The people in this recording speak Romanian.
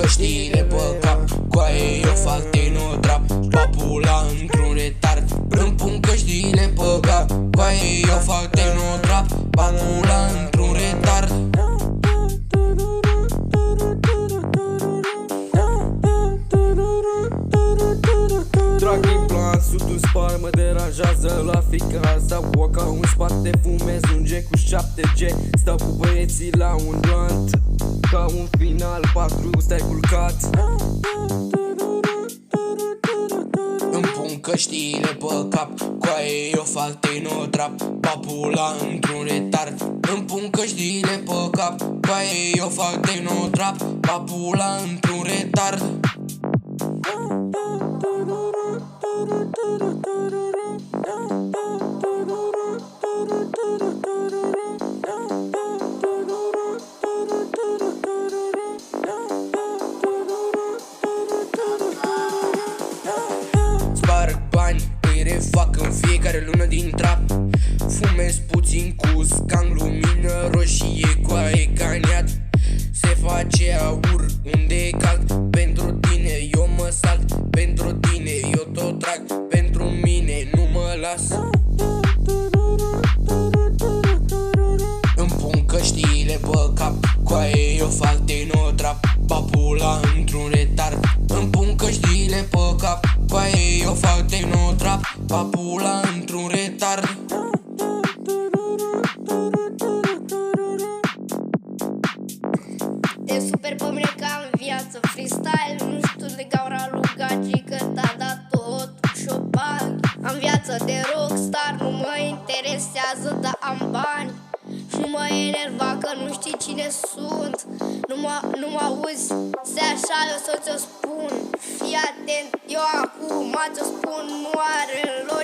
căștile pe cap, coaie eu fac tehno-trap, papula într-un retard. Îmi pun căștile pe cap, coaie eu fac tehno-trap, papula într-un retard. Trag implant, sub un spar, mă deranjează la fica asta. Oaca în spate, fumez un G cu 7G. Stau cu băieții la un blunt, ca un final 4, stai culcat. Îmi pun căștile pe cap, coaie eu fac tehno-trap, papula într-un retard. Îmi pun căștile pe cap, coaie eu fac tehno-trap, papula într-un retard. Sparg bani, îi refac în fiecare lună din trap. Fumez puțin cu scan, lumină roșie, coaie caniat. Se face aur unde e cald. Pentru tine eu mă salt, pentru tine eu tot trag, pentru mine nu mă las. Îmi pun căștile pe cap, coaie eu fac tehno-trap, papula într-un retard. Îmi pun căștile pe cap, coaie eu fac tehno-trap, papula într-un retard. Te super pe mine ca în viață freestyle, nu știu de gaura lui Gaci că t-a dat tot și-o bag. Am viață de rockstar, nu mă interesează, dar am bani. Și nu mă enerva că nu știi cine sunt. Nu mă auzi, se așa eu să ți-o spun. Fii atent, eu acum ți-o spun, nu are logică.